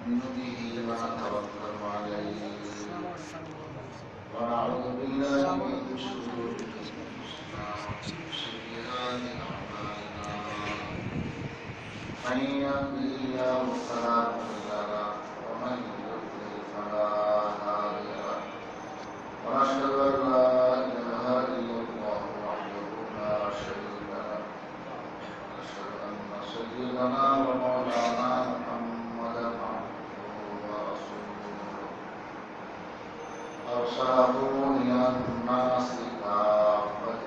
نؤمن به ونتوكل عليه ونعوذ بالله من شرور أنفسنا ومن سيئات أعمالنا من يهده الله فلا مضل له ومن يضلل فلا هادي له ونشهد أن لا إله إلا الله وحده لا شريك له ونشهد أن سيدنا ومولانا محمدا عبده ورسوله أرسله إلى الناس كافة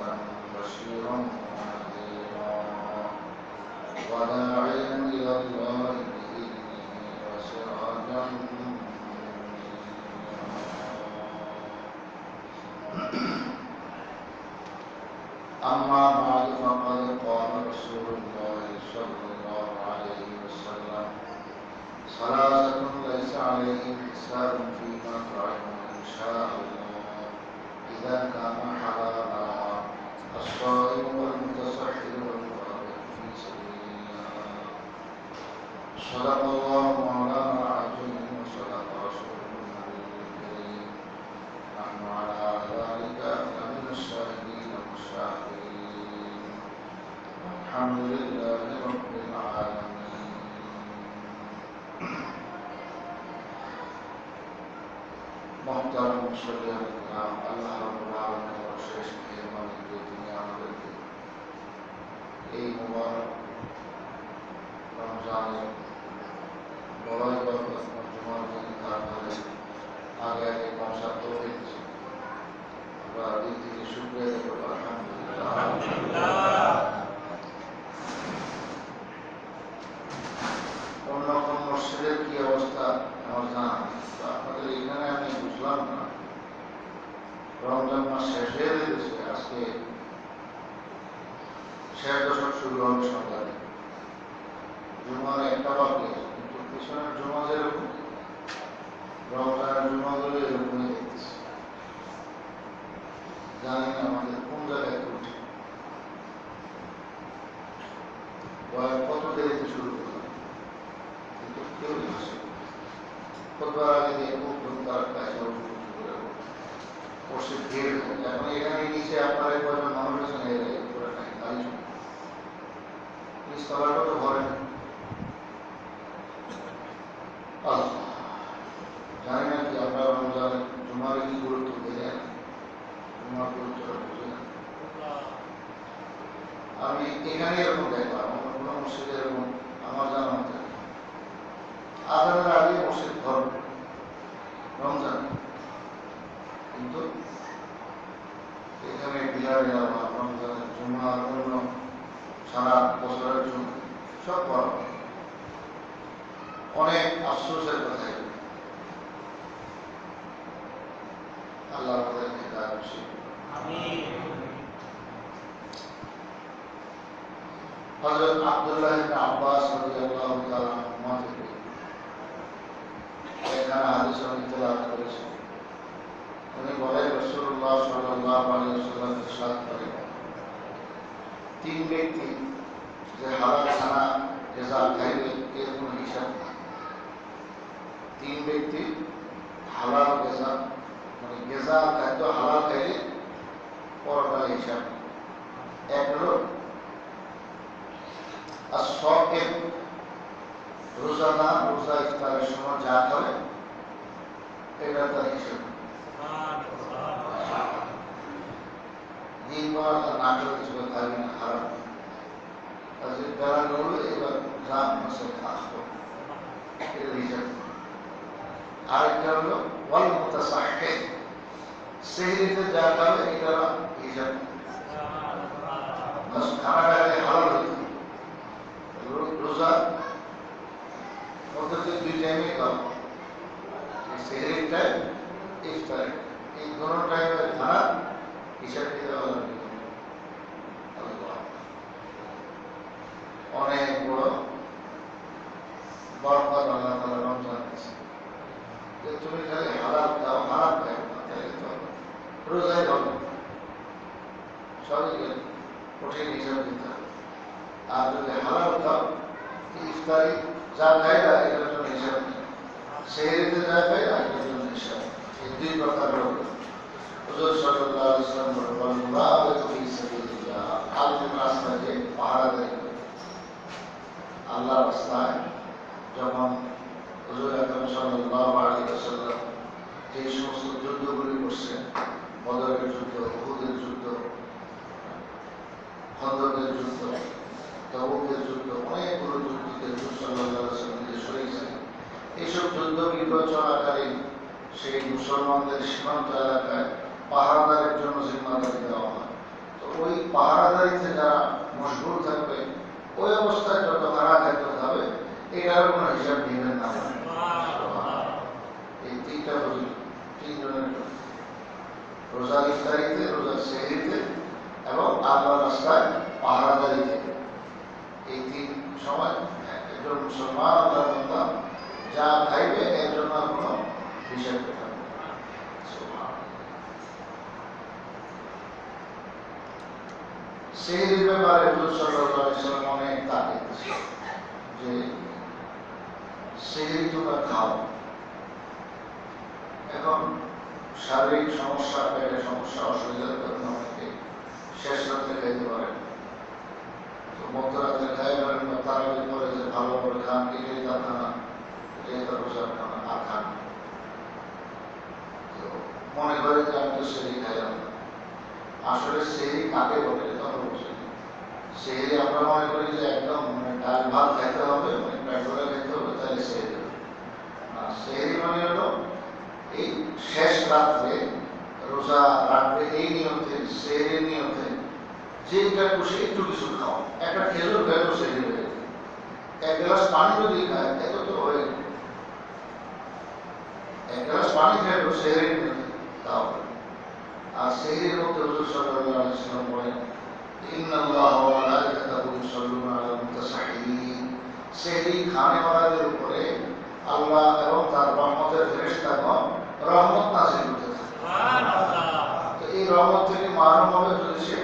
بشيرا ونذيرا وداعيا إلى الله بإذنه وسراجا أما بعد فقد قال رسول الله صلى الله عليه وسلم ثلاثة ليس عليهم حساب فيما طعموا إن شاء الله إذا كان حلالا الصائم والمتصحر والمرابط في سبيل الله صدق الله مولانا العظيم وصدق رسوله النبي الكريم نحن على ذلك لمن الشاهدين والشاكرين الحمد لله رب العالمين محترم মুসল্লিয়ান কিরাম আল্লাহ রাব্বুল আলামিনের অশেষ মেহেরবানিতে তিনি আমাদেরকে এই মুবারক রমজানের বড়ই বরকতময় জুমার দিন তারপরে আগে আগে পৌঁছার তৌফিক দিয়েছেন। আমরা দিন থেকে শুকরিয়া করব আলহামদুলিল্লাহ। অন্য কোন মসজিদের কি অবস্থা আমার জানা নেই। তো আপনাদের এখানে আমি বুঝলাম না, রমজান মাস শেষ হয়ে গেছে, আজকে শেষ দশক শুরু হবে সন্ধ্যায়, জুমার একটা বাকি আছে, কিন্তু পিছনের জুমা যেরকম রমজানের জুমাগুলো এরকমই দেখতেছি। জানি না আমাদের কোন জায়গায় ত্রুটি, কত দেরিতে শুরু করলাম, কিন্তু কেউ আসে খোদবার আগে দিয়ে তার কাছে বসে ভিড় হয়। এখন এখানে নিচে আপনার কয়জন মানুষ আছেন স্থলাটা তো ভরে না। জানি না কি আপনার রমজান জুমার কি গুরুত্ব দেয় না, জুমার গুরুত্বটা বুঝে না। আমি এখানে এরকম দেখলাম, অন্য কোনো মসজিদে এরকম আমার জানা মতে আজানের আগে মসজিদ ভর রমজান, কিন্তু এখানে বিলারে যাওয়া রমজানের জুমার অন্য সারা বছরের জন্য সব বড় অনেক আফসোসের কথা। আল্লাহ আমাদেরকে দান করুন। হযরত আব্দুল্লাহ ইবনে আব্বাস রাদিয়াল্লাহু তাআলা আনহু থেকে এখানে হাদিস তেলাওয়াত করেছেন। উনি বলেন রাসূলুল্লাহ সাল্লাল্লাহু আলাইহি ওয়াসাল্লাম ইরশাদ করেন, তিন ব্যক্তি যে হালাল খানা গেজা খাইবে এর কোনো হিসাব নেই। তিন ব্যক্তি হালাল গেজা মানে গেজা খাদ্য হালাল খাইলে পরকালে হিসাব নেই। এক হলো আর-সাইম, রোজাদার রোজা ইফতারের সময় যা করে এটা তার হিসাব। দিনবার না করে কিছু খাবি না, হারাম। বেড়া করলে এবার যা মাসে আসবো এটা হিসাব। আরেকটা হলো ওয়াল মুতাসাহহির, সেহরিতে যা খাবে এটা হিসাব। খানাটা হালাল হইতে রোজা অন্তত দুই টাইমে খাও, সেহরির টাইম ইফতার, এই দুটো টাইমের খানা হিসাব দিতে হবে। অনেক বড় বরকত আল্লাহ তাআলা রমজান দিয়েছে যে তুমি খালি হালাল খাও, হারাম খাও না, তাহলে তো রোজাই হবে, সবই কঠিন হিসাব দিতে হবে। আর যদি হালাল খাও ইফতারি যা খাই না এটার জন্য হিসাব নেই, সেহরিতে যায় পাই না একজন হিসাব এই দুই প্রকার লোক হুজুর সাল্লাল্লাহু আলাইহি ওয়াসাল্লাম বলেন মুরাবাতু ফি সাবিলিল্লাহ আল্লাহর রাস্তায় যে পাহারাদারি করে আল্লাহর রাস্তায় যখন হুজুর আকরাম সাল্লাল্লাহু আলাইহি ওয়াসাল্লাম যে সমস্ত যুদ্ধগুলি করছেন বদরের যুদ্ধ উহুদের যুদ্ধ খন্দকের যুদ্ধ তাবুকের যুদ্ধ অনেকগুলো যুদ্ধতে হুজুর সাল্লাল্লাহু আলাইহি ওয়াসাল্লাম নিজে শরীক ছিলেন এইসব যুদ্ধ বিগ্রহ চলাকালীন সেই মুসলমানদের সীমান্ত এলাকায় পাহারাদারের জন্য জিম্মাদারি দেওয়া হয় তো ওই পাহারাদারিতে যারা মশগুল থাকবে ওই অবস্থায় যত ভাড়া খাদ্য খাবে এটার কোনো হিসাব নেবেন না এই তিনটা বুঝি তিনজনের রোজার ইফতারিতে রোজার সেহরিতে এবং আল্লাহ রাস্তায় পাহারাদারিতে এই তিন সময় একজন মুসলমান আল্লাহর বান্দা যা খাইবে এর জন্য কোনো হিসাব করতে হবে সেহরির ব্যাপারে হুজুর সাল্লাল্লাহু আলাইহি ওয়াসাল্লাম অনেক তাকিদ ছিল যে সেহরি তোমরা খাও এখন শারীরিক সমস্যা পেটের সমস্যা অসুবিধার কারণে অনেকে শেষ রাত্রে খাইতে পারেন তো মধ্যরাত্রে খাই পারেন বা তারাবির পরে যে ভালো করে খান এটাই তার খানা এটাই তার রোজার খানা আর খান তো মনে করে যে আমি তো সেহরি খাইলাম না আসলে সেহরি কাকে বলে এটা আমরা বুঝি সেহরি আমরা মনে করি যে একদম ডাল ভাত খাইতে হবে পেট ভরে খাইতে হবে তাহলে সেহরি না সেহরি মানে হলো এই শেষ রাত্রে রোজা রাখবে এই নিয়তে সেহরির নিয়তে যেটা খুশি একটু কিছু খাও একটা খেজুর খাইলো সেহরি হয়ে গেল এক গ্লাস পানি যদি খায় এত তো হয়ে গেল এক গ্লাস পানি খাইলো সেহরির নিয়তে তাও আর সেহরির মধ্যে হুজুর সাল্লাল্লাহু আলাইহি ওয়াসাল্লাম বলেন ইন্নাল্লাহা ওয়া মালাইকাতাহু ইউসাল্লুনা আলাল মুতাসাহহিরিন সেহরি খানে ওয়ালাদের উপরে আল্লাহ এবং তার রহমতের ফেরেশতাগণ রহমত নাযিল করতে থাকে সুবহানাল্লাহ তো এই রহমত থেকে মারুম হবে যদি সে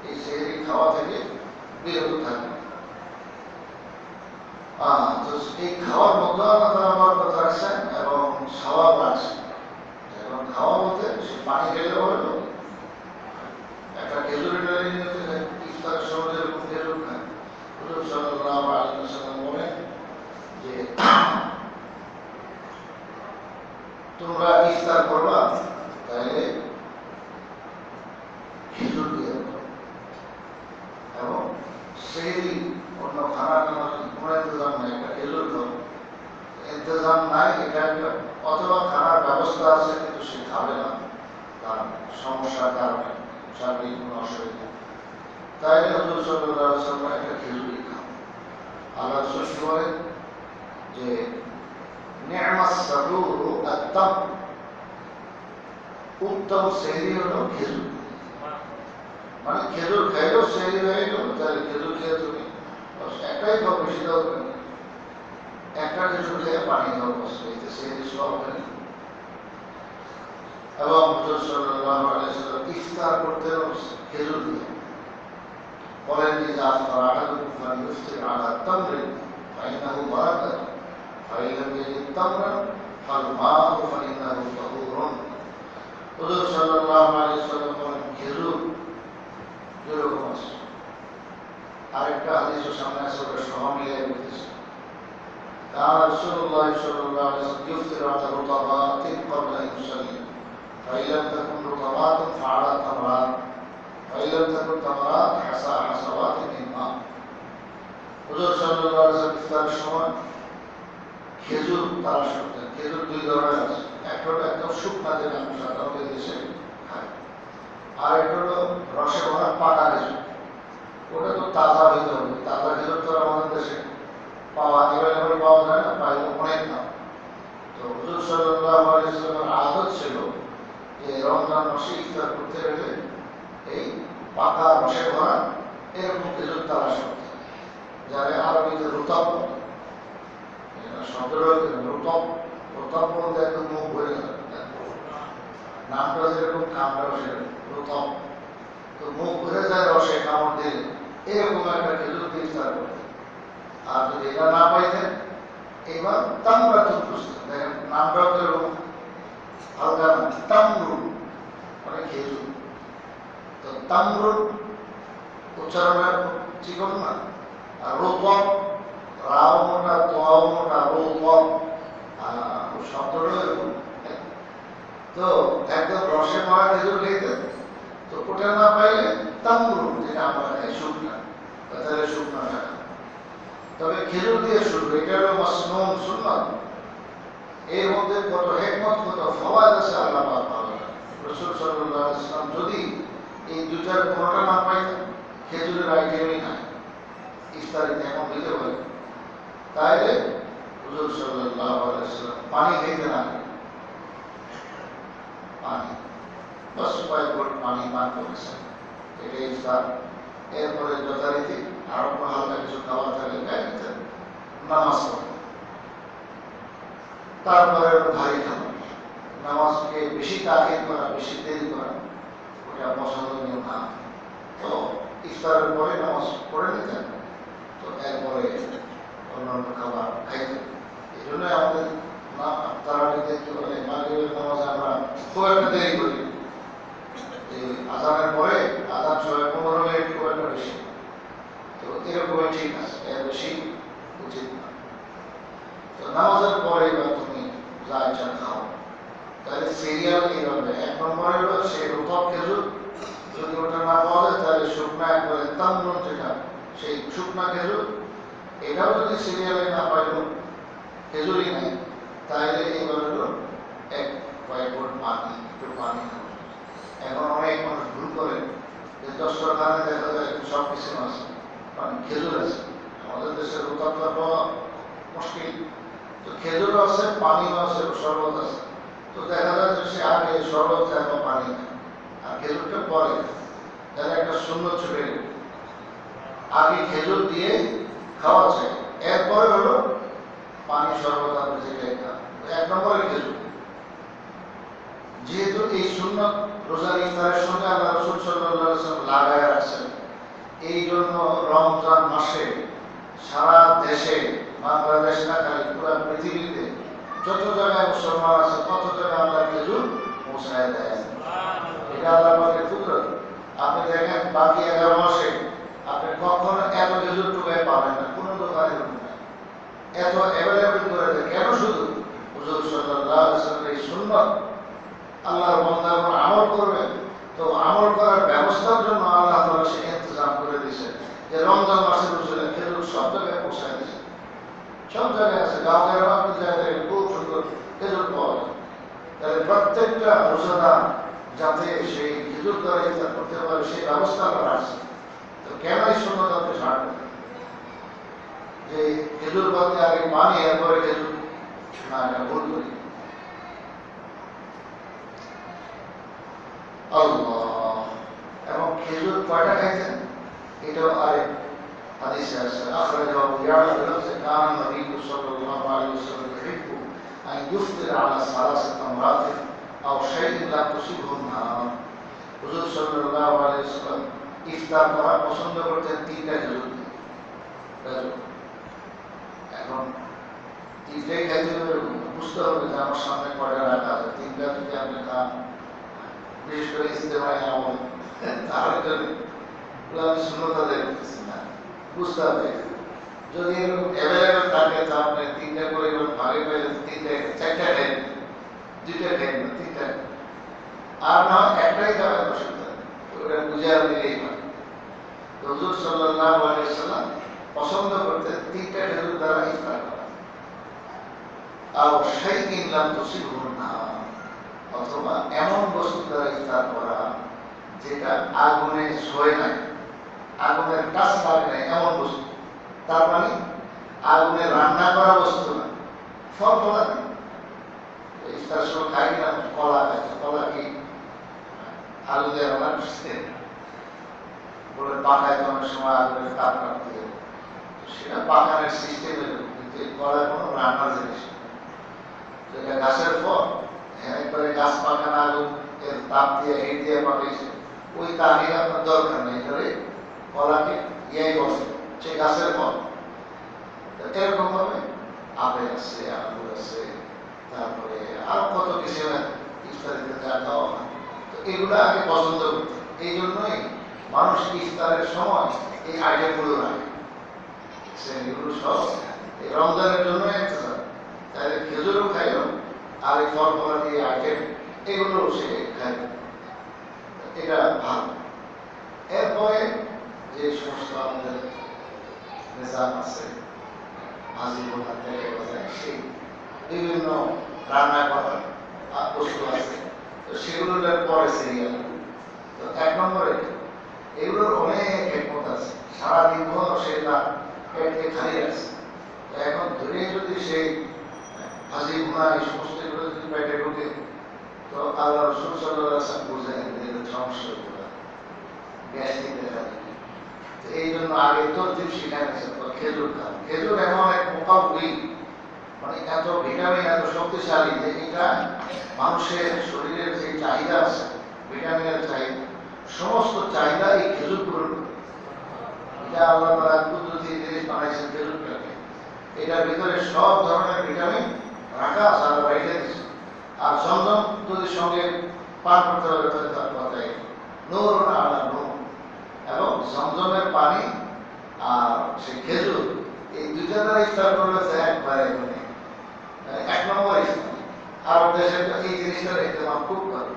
এই সেহরি খাওয়া থেকে বিরত থাকে তো এই খাওয়ার মধ্যে আল্লাহ তাআলা আমার কথা রাখছেন এবং সওয়াব রাখছেন এবং খাওয়া বলতে সে পানি খেলে হলো একটা খেজুরের ডালি নিয়ে ইফতারের সময় যেরকম খেজুর খায় হুজুর সাল্লাল্লাহু আলাইহি ওয়াসাল্লাম বলেন যে তোমরা ইফতার করবা তাহলে খেজুর দিয়ে এবং সেই অন্য খানা টানার কোনো ইন্তজাম নাই একটা খেজুর খাও ইন্তজাম নাই এটা অথবা খানার ব্যবস্থা আছে কিন্তু সে খাবে না তার সমস্যার কারণে শারীরিক কোনো অসুবিধা তাইলে হুজুর সাল্লাল্লাহু আলাইহি ওয়াসাল্লাম একটা খেজুরই খাও আল্লাহ রাসূল বলেন যে নি'মাস সাহুরু আত-তাম উত্তম সেহরি হলো খেজুর মানে খেজুর খাইলো সেহরি হয়ে গেল তাহলে খেজুর খেয়ে তুমি একটাই খাও বেশি দাও একটা খেজুর খেয়ে পানি খাও বস এতে সেহরি সব হবে এবং হুজুর সাল্লাল্লাহু আলাইহি ওয়াসাল্লাম ইফতার করতেন খেজুর দিয়ে বলেন যে আফতার আহাদুকুম ফালিইফতির আলা তামরিন ফাইন্নাহু বারাকাতুন ফাইন লাম ইয়াজিদ তামরান ফাল-মাউ ফাইন্নাহু তাহুরুন হুজুর সাল্লাল্লাহু আলাইহি ওয়াসাল্লাম বলেন খেজুর যেরকম আছে আরেকটা হাদিসের সামনে আছে ওটা সহ মিলিয়ে বলতেছে কান রাসূলুল্লাহ সাল্লাল্লাহু আলাইহি ওয়াসাল্লাম ইফতির আলা রুতাবাতিন ক্বাবলা আন ইউসাল্লি فإن لم تكن رطبات فعلى تمرات فإن لم تكن تمرات حصى حصوات من ماء হুজুর সাল্লাল্লাহু আলাইহি ওয়াসাল্লাম ইফতারের সময় খেজুর তালাশ করতেন খেজুর দুই ধরনের আছে একটা হলো একদম শুকনা যেটা আমরা সাধারণত দেশে খাই আর একটা হলো রসে ভরা পাকা খেজুর ওটা তো তাজা হইতে হবে তাজা খেজুর তো আমাদের দেশে পাওয়া এভাবে পাওয়া যায় না পাইলে অনেক দাম তো হুজুর সাল্লাল্লাহু আলাইহি ওয়াসাল্লামের আদত ছিল যে রমজান মাসে ইফতার করতে গেলে এই পাকা রসে ভরা এরকম খেজুর তালাশ করতে যারা আরবিতে রুতাব শব্দটা রুতাব রুতাব বলতে একদম মুখ ভরে গেল নামটা যেরকম কামড়াও সেরকম রুতাব তো মুখ ভরে যায় রসে কামড় দিলে এরকম একটা খেজুর দিয়ে ইফতার করতে আর যদি এটা না পাইতেন এবার তামরাতুল বুস্তান, দেখেন নামটাও এরকম হালকা না, তামরুন মানে খেজুর। তো তামরুন উচ্চারণের চিকন না, আর রোপক রাও মোটা তোয়াও মোটা রোপক শব্দটাও এরকম। তো একদম রসে মারা খেজুর খেতে, তো ওটা না পাইলে তামরুন যেটা আমরা খাই শুকনা, তাহলে শুকনা টাকা। তবে খেজুর দিয়ে শুরু, এটা হলো মাসনুন সুন্নাত। এর মধ্যে কত হিকমত, কত ফাওয়ায়েদ আছে আল্লাহ পাক ভালো জানেন। রাসূল সাল্লাল্লাহু আলাইহি ওয়াসাল্লাম যদি এই দুইটার কোনোটা না পাইতেন, খেজুরের আইটেমই নাই ইফতারিতে এখন হইতে পারে, তাইলে হুজুর সাল্লাল্লাহু আলাইহি ওয়াসাল্লাম পানি খাইতে না, পানি বাস কয়েক ঘট পানি পান করেছেন, এটাই ইফতার। এরপরে যথারীতি আরো হালকা কিছু খাবার থাকলে খাই নিতেন, নামাজ পড়তেন। তারপরে ভারী খাবার, নামাজকে বেশি তাকিদ করা, বেশি দেরি করা ওটা পছন্দনীয় না। তো ইফতারের পরে নামাজ পড়ে নিতেন, তো এরপরে অন্যান্য খাবার খাইতেন। এই জন্য আমাদের তারাবিতে কি বলে, মাগরিবের নামাজে আমরা খুব একটা দেরি করি, আজানের পরে আজান 15 মিনিট খুব একটা বেশি, তো এরকমই ঠিক আছে, এর বেশি উচিত না। তো নামাজের পরে বা তুমি যা ইচ্ছা খাও, তাহলে সিরিয়াল এইভাবে 1 নম্বরে হলো সে রূপক খেজুর, যদি ওটা না পাওয়া যায় তাহলে শুকনা একবারে তামরুন যেটা, সেই শুকনা খেজুর, এটাও যদি সিরিয়ালে না পাইল, খেজুরই নাই, তাহলে এইবার হলো কয়েক ঘট পানি, একটু পানি খাও। এখন অনেক মানুষ ভুল করে যে দস্তরখানে দেখা যায় সব কিছু আছে, কারণ খেজুর আছে, আমাদের দেশের রূপান্তর পাওয়া মুশকিল। তো খেজুর আছে, পানিও আছে, শরবত আছে। তো দেখা যায় যে সে আগে শরবত খায় বা পানি খায়, আর খেজুরটা পরে, তাহলে একটা শূন্য ছুটে গেল। আগে খেজুর দিয়ে খাওয়া চাই, এরপরে হলো পানি শরবত আপনি যেটাই খান, 1 নম্বরে খেজুর। যেহেতু এই সুন্নত রোজার ইফতারের সঙ্গে আল্লাহ রাসূল সাল্লাল্লাহু আলাইহি ওয়াসাল্লাম লাগায় রাখছেন, এই জন্য রমজান মাসে সারা দেশে, বাংলাদেশ না খালি পুরো পৃথিবীতে যত জায়গায় মুসলমান আছে তত জায়গায় আল্লাহ খেজুর পৌঁছায় দেয়। এটা আল্লাহ পাকের কুদরত। আপনি দেখেন বাকি 11 মাসে আপনি কখনো এত খেজুর টুকায় পাবেন না, কোনো দোকানে এত অ্যাভেলেবল করে দেয়। কেন? শুধু হুজুর সাল্লাল্লাহু আলাইহি ওয়াসাল্লামের এই সুন্নাত, আল্লাহর বান্দা যখন আমল করবেন, তো আমল করার ব্যবস্থার জন্য আল্লাহ তাআলা সে ইন্তজাম করে দিয়েছেন যে রমজান মাসে রসুলের খেজুর সব জায়গায় পৌঁছায় দিয়েছে, সব জায়গায় আছে, গাঁও গ্রামের জায়গায় খুব সুন্দর খেজুর পাওয়া যায়। তাহলে প্রত্যেকটা রোজাদার যাতে সেই খেজুর দ্বারা ইফতার করতে পারে সেই ব্যবস্থা আমরা রাখছি। তো কেন এই সুন্নাত আপনি ছাড়বেন যে খেজুর বাদে আগে পানি এরপরে খেজুর? না, এটা ভুল করি। আল্লাহ, এবং খেজুর কয়টা খাইতেন এটাও আরেক হাদিসে আছে। আখরাজাহু ইয়াহইয়া বিলফজি কানা নবী সাল্লাল্লাহু আলাইহি ওয়াসাল্লাম ইউহিব্বু আন ইফতির আলা সালাসাতি তামরাতিন আও শাইইন লা তুসিবহু নার। হুজুর সাল্লাল্লাহু আলাইহি ওয়াসাল্লাম ইফতার করা পছন্দ করতেন 3টা খেজুর দিয়ে। এখন 3টাই খাইতে হবে, বুঝতে হবে যে আমার সামনে কয়টা রাখা আছে। 3টা যদি আপনি খান, বিশেষ করে ইস্তেমায় আমল, তাহলে যদি আমি শূন্যতা দেখতেছি না, বুঝতে হবে। যদি এরকম অ্যাভেলেবেল থাকে তা আপনি 3টা করে ভাগে পাইলে 3টা 4টা খাইবেন, 2টা খাইবেন, 3টা, আর না একটাই খাবেন, অসুবিধা নেই, ওটা বুঝে আর দিলেই হয়। হুজুর সাল্লাল্লাহু আলাইহি ওয়াসাল্লাম পছন্দ করতেন 3টা খেজুর দ্বারা ইফতার করা, আর শাইইন লা তুসিবহু নার, অথবা এমন বস্তু দ্বারা ইফতার করা যেটা আগুনে ছোঁয় নাই, আগুনের কাছে লাগে নাই, এমন বস্তু। তার মানে আগুনে রান্না করা বস্তু না, ফল ফলা নেই। ইফতার সময় খাই না, কলা খাই, কলা কি আলু দিয়ে রান্না করছে বলে পাকায়, তো অনেক সময় আগুনের তাপ কাটতে হবে, সেটা পাকানোর সিস্টেম এরকম, কিন্তু এই কলা কোনো রান্নার জিনিস, যেটা গাছের ফল, একবারে গাছ পাকানো আগুন এর তাপ দিয়ে হিট দিয়ে পাকাইছে, ওই তাহির আপনার দরকার নেই। এখানে কলাকে ইয়াই বসে, সে গাছের ফল। এরকম ভাবে আপেল আছে, আঙ্গুর আছে, তারপরে আরো কত কিছু ইফতারিতে যা খাওয়া হয়, তো এগুলো আগে পছন্দ করত। এই জন্যই মানুষ ইফতারের সময় এই আইটেমগুলো রাখে, এগুলো সব এই রমজানের জন্য একটা তাহলে খেজুরও খাইল আর এই ফল ফলাদি আইটেম এগুলো সে খাইল, এটা ভালো। এরপরে যে সমস্ত আমাদের নিজাম আছে, ভাজি বোনা তেলে বাজায়, সেই বিভিন্ন রান্না করার বস্তু আছে, তো সেগুলোর পরে সিরিয়াল। তো 1 নম্বরে এগুলোর অনেক হিকমত আছে, সারাদিন সে না পেটকে খালি রাখছে। এখন ধরে যদি সেই ভাজি বোনা এই সমস্ত এগুলো যদি পেটে ঢুকে, তো আল্লাহ রাসূল সাল্লাল্লাহু আলাইহি ওয়াসাল্লাম বুঝলেন এদের সমস্যা গুলো গ্যাস্ট্রিক দেখা দিবে। তো এই জন্য আগে তো দিন শিখাইছে খেজুর খান। খেজুর এমন এক পোকা বই, মানে এত ভিটামিন, এত শক্তিশালী যে এটা মানুষের শরীরের যে চাহিদা আছে ভিটামিনের চাহিদা, সমস্ত চাহিদা এই খেজুর পূরণ করে। এটা আল্লাহ তাআলা কুদরতি জিনিস বানাইছেন খেজুরটাকে, এটার ভিতরে সব ধরনের ভিটামিন রাখা আছে আর বাইরে দিচ্ছে। আর জমজম যদি সঙ্গে পান করতে হবে তাহলে তার কথাই নূর আলা নূর, এবং জমজমের পানি আর সেই খেজুর এই দুইটা দ্বারা ইফতার করলে একবারে 1 নম্বর ইফতার। আরব দেশে এই জিনিসটার ইহতেমাম খুব করে,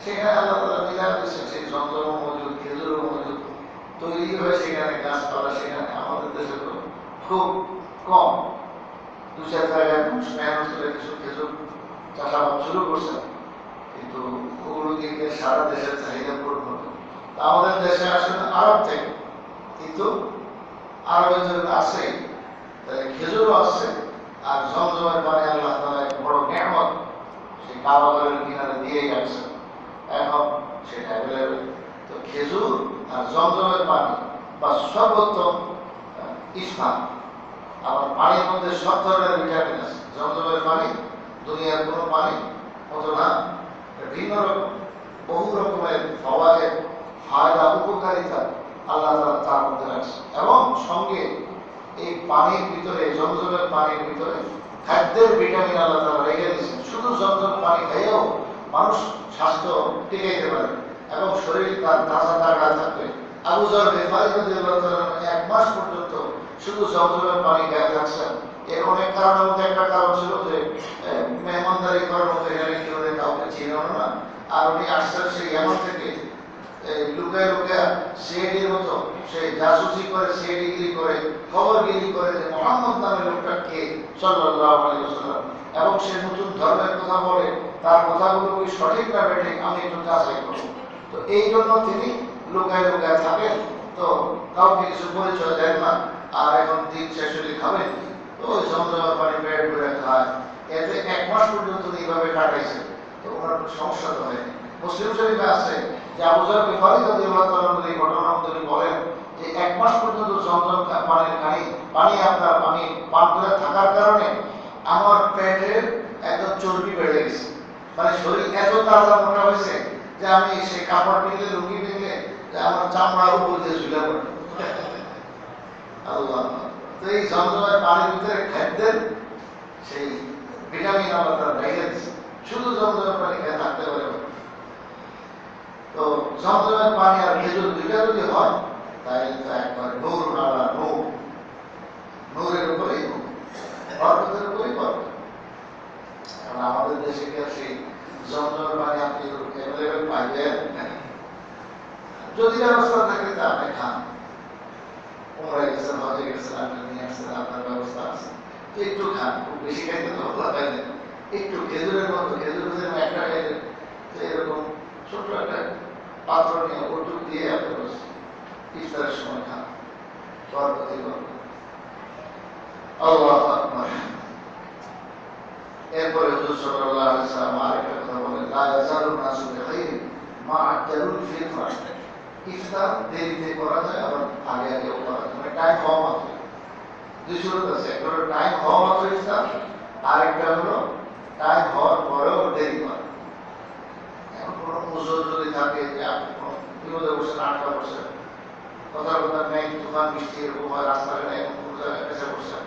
সেখানে আল্লাহ তাআলা মিলা দিয়েছেন সেই জমজমও মজুদ, খেজুরও মজুদ, তৈরি হয়ে সেখানে গাছপালা, সেখানে আমাদের দেশে তো খুব কম, 2-4 জায়গায় মেহনত করে কিছু খেজুর চাষাবাদ শুরু করছে, কিন্তু ওগুলো দিকে সারা দেশের চাহিদা পূরণ হতো। আমাদের দেশে আসলে আরব থেকে, কিন্তু আরবের জন্য আছে, তাহলে খেজুরও আছে, আর জমজমের পানি আল্লাহ তাআলা এক বড় নিয়ামত সেই কাবা ঘরের কিনারে দিয়েই রাখছে, এখন সেটা অ্যাভেলেবেল। তো খেজুর আর জমজমের পানি বা সর্বোত্তম ইফতার। আবার পানির মধ্যে সব ধরনের ভিটামিন আছে, জমজমের পানি দুনিয়ার কোনো পানি মতো না, ভিন্ন রকম বহু রকমের ফওয়ায়েদ, ফায়দা, উপকারিতা আল্লাহ তাআলা তার মধ্যে রাখছে। এবং সঙ্গে এই পানির ভিতরে, জমজমের পানির ভিতরে খাদ্যের ভিটামিন আল্লাহ তাআলা রেখে দিয়েছেন। শুধু জমজম পানি খাইয়েও মানুষ স্বাস্থ্য টিকাইতে পারে এবং শরীর তার তাজা তাগড়া থাকবে। আবু যর গিফারী রাদিয়াল্লাহু তাআলা 1 মাস পর্যন্ত শুধু জমজমের পানি খেয়ে থাকছেন। এর অনেক কারণের মধ্যে একটা কারণ ছিল যে মেহমানদারি করার মধ্যে এখানে কেউ কাউকে ছিল না, আর উনি আসছেন সেই ইয়ামান থেকে লুকায় লুকায় সিআইডির মতো সে জাসুসি করে, সিআইডিগিরি করে, খবরগিরি করে যে মুহাম্মদ নামের লোকটা কে সাল্লাল্লাহু আলাইহি ওয়াসাল্লাম, এবং সে নতুন ধর্মের কথা বলে, তার কথাগুলো কি সঠিক না বেঠিক আমি একটু যাচাই করব। তো এই জন্য তিনি লুকায় লুকায় থাকেন, তো কাউকে কিছু পরিচয় দেন না। আর এখন দিন শেষ হলে খাবেন, তো ওই জমজমের পানি পেট ভরে খায়, এতে 1 মাস পর্যন্ত এইভাবে কাটাইছে। তো ওনার কোনো সমস্যা তো হয়নি। মুসলিম শরীফে আছে যে আবু যর গিফারী রাদিয়াল্লাহু তাআলা এই ঘটনা তিনি বলেন যে 1 মাস পর্যন্ত জমজম পানির পানি আপনার আমি পান করে থাকার কারণে আমার পেটের একদম চর্বি বেড়ে গেছে, মানে শরীর এত তাজা মোটা হয়েছে যে আমি সেই কাপড় পিনলে, লুঙ্গি পিনলে আমার চামড়া উপর দিয়ে ঝুলে পড়ে। আল্লাহ, তো এই জমজমের পানির ভিতরে খাদ্যের সেই ভিটামিন আল্লাহ তাআলা রেখে দিয়েছে, শুধু জমজমের পানি খেয়ে থাকতে পারে। তো জমজমের পানি আর খেজুর দুইটা যদি হয় তাহলে তো একবার নূর আলা নূর, নূরের উপরেই নূর, বরকতের উপরেই বরকত। কারণ আমাদের দেশে কি সেই জমজমের পানি আপনি অ্যাভেলেবেল পাইবেন? যদি ব্যবস্থা থাকে তা আপনি খান, উমরায় গেছেন, হজে গেছেন, আপনি নিয়ে আসছেন, আপনার ব্যবস্থা আছে, তো একটু খান, খুব বেশি খাইতে তো ভালো হয় না, একটু খেজুরের মতো, খেজুর একটা খাইলেন, তো এরকম ছোট একটা পাত্র নিয়ে ওটুক দিয়ে আপনি ইফতারের সময় খান, বরকতি বরকত। আল্লাহু আকবার। এরপরে হুজুর সাল্লাল্লাহু আলাইহি ওয়াসাল্লাম আরেকটা কথা বলেন, লা ইয়াজালু নাসু বিখাইরিন মা আজ্জালুল ফিতরা। ইফতার দেরিতে করা যায়, আবার আগে আগেও করা যায়, মানে টাইম হওয়া মাত্র। দুই সুরত আছে, একটা হলো টাইম হওয়া মাত্র ইফতার, আরেকটা হলো টাইম হওয়ার পরেও দেরি করা। এখন কোনো উজর যদি থাকে যে আপনি কোনো বিপদে বসেন, আটকা বসেন, কথার কথা নেই, তুফান বৃষ্টি এরকম হয়, রাস্তাঘাটে এমন কোনো জায়গায় এসে বসছেন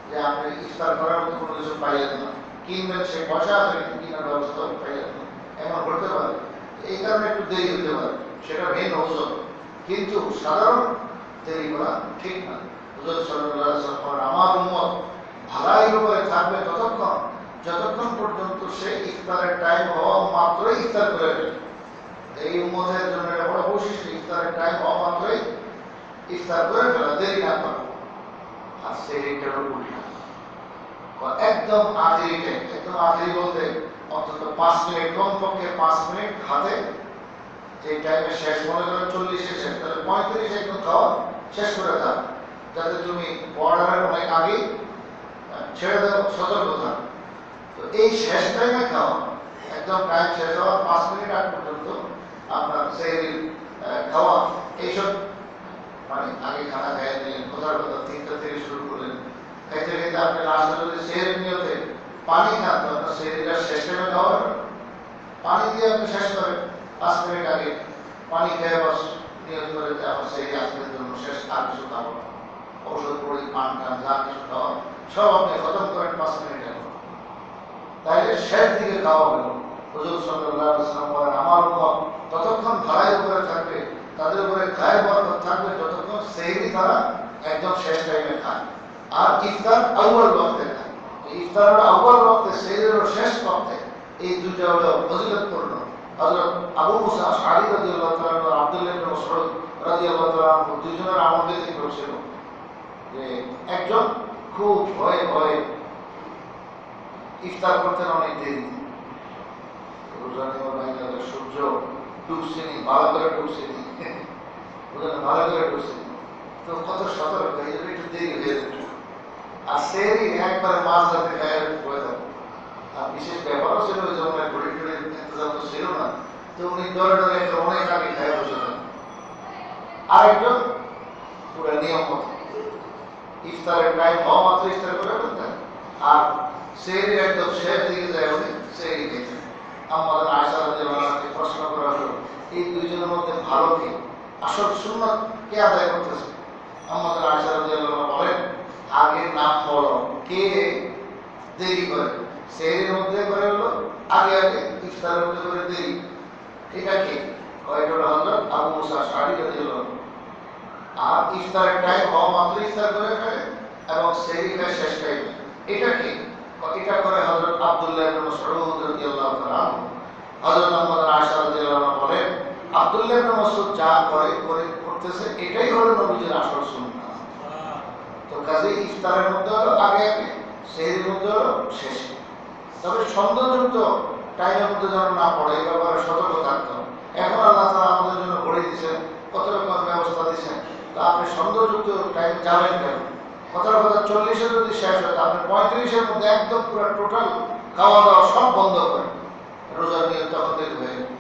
যে যে আপনি ইফতার করার মতো কোনো কিছু পাইলেন না, কিনবেন সে পয়সা আছে কিন্তু কেনার ব্যবস্থা পাইলেন না, এমন করতে পারে। এই কারণে একটু দেরি হতে পারে, সেটা ভিন্ন ওজন। কিন্তু সাধারণ দেরি করা ঠিক না। হুজুর সাল্লাল্লাহু আলাইহি ওয়াসাল্লাম আমার উম্মত ভালাইয়ের উপরে থাকবে যতক্ষণ পর্যন্ত সে ইফতারের টাইম হওয়া মাত্রই ইফতার করে ফেলে। এই উম্মতের জন্য এটা বড় বৈশিষ্ট্য, ইফতারের টাইম হওয়া মাত্রই ইফতার করে ফেলা, দেরি না করা। আর সেহরিটার উল্টা, একদম আখেরি টাইম, একদম আখেরি বলতে অন্তত 5 মিনিট, কমপক্ষে 5 মিনিট হাতে, যে টাইমে শেষ, মনে করেন 40 শেষ, তাহলে 35 একদম খাওয়া শেষ করে দাও, যাতে তুমি বর্ডারের অনেক আগে ছেড়ে দাও, সতর্ক থাকো। তো এই শেষ টাইমে খাওয়া, একদম টাইম শেষ হওয়ার 5 মিনিট আগ পর্যন্ত আপনার সেহরি খাওয়া, এইসব মানে আগে খানা খাইয়ে নিলেন, কোথার কথা 3টা থেকে শুরু করলেন, খাইতে খাইতে আপনি লাস্টে যদি সেহরি নিয়তে পানি খান, তো আপনার সেহরিটা শেষ টাইমে খাওয়া পানি দিয়ে আপনি শেষ করেন। 5 মিনিট আগে পানি খেয়ে বস নিয়ত করে যে আমার সেহরি আজকের জন্য শেষ, আর কিছু খাবো না, ঔষধ পড়ি, পান খান, যা কিছু খাওয়া সব আপনি খতম করেন 5 মিনিট আগে, তাইলে শেষ দিকে খাওয়া হলো। হুজুর সাল্লাল্লাহু আলাইহি ওয়াসাল্লাম বলেন আমার উম্মত ততক্ষণ ভাড়ায় উপরে থাকবে, তাদের উপরে খায়ের বরকত থাকবে যতক্ষণ সেহরি তারা একদম শেষ টাইমে খায়, আর ইফতার আউয়াল ওয়াক্তে খায়। ইফতারের আউয়াল ওয়াক্তে, সেহরির শেষ ওয়াক্তে, এই দুইটা হলো ফজিলতপূর্ণ। হযরত আবু মুসা আশআরী রাদিয়াল্লাহু তাআলা আর আব্দুল্লাহ ইবনে মাসউদ রাদিয়াল্লাহু তাআলা দুইজনের আমল ব্যতিক্রম ছিল। যে একজন খুব ভয়ে ভয়ে ইফতার করতেন অনেক দেরি, সূর্য ডুবছেনি, ভালো করে ডুবছেনি, ভালো করে ডুবছেনি, তো কত সতর্ক, এই জন্য একটু দেরি হয়ে যেত। আর সেহরি একবারে মাছ রাতে খায় হয়ে যেত। আর বিশেষ ব্যাপারও ছিল ওই জন্য ঘড়ি টড়ির ইন্তজাম তো ছিল না, তো উনি ডরে ডরে অনেক আগে খায় বসে থাকেন। আরেকজন পুরো নিয়ম মতো ইফতারের টাইম হওয়া মাত্র ইফতার করে ফেলতেন, আর সেহরি একদম শেষ দিকে যায় উনি সেহরি খেতেন। আমাদের আয়েশা রাদিয়াল্লাহু আনহাকে প্রশ্ন করা হলো এই দুইজনের মধ্যে ভালো কে, আসল সুন্নাত কে আদায় করতেছে? আমাদের আয়েশা রাদিয়াল্লাহু আনহা বলেন আগের নাম বলো, কে দেরি করে, সেহরির মধ্যে করে হলো আগে আগে, ইফতারের মধ্যে করে দেরি, এটা কে? কয়টা হলো আবু মুসা আশআরী রাদিয়াল্লাহু আনহু। আর ইফতারের টাইম হওয়া মাত্র ইফতার করে ফেলে এবং সেহরি খায় শেষ টাইমে, এটা কে? এটা করে হযরত আব্দুল্লাহ ইবনে মাসউদ রাদিয়াল্লাহু তাআলা আনহু। হযরত আমাদের আয়েশা রাদিয়াল্লাহু আনহা বলেন আব্দুল্লাহ ইবনে মাসউদ যা করতেছে এটাই হলো নবীজির আসল সুন্নাত। তো কাজে ইফতারের মধ্যে হলো আগে আগে, সেহরির মধ্যে হলো শেষে। তবে সন্দেহযুক্ত টাইমের মধ্যে যেন না পড়ে, এই ব্যাপারে সতর্ক থাকতে হবে। এখন আল্লাহ তাআলা আমাদের জন্য ঘড়ি দিয়েছেন, কত রকম ব্যবস্থা দিয়েছেন, তো আপনি সন্দেহযুক্ত টাইম যাবেন কেন? কথার কথা 40-এ যদি শেষ হয়, আপনি 35-এর মধ্যে একদম পুরো টোটাল খাওয়া দাওয়া সব বন্ধ করেন, রোজার নিয়ত তখন থেকে হয়ে যাবে।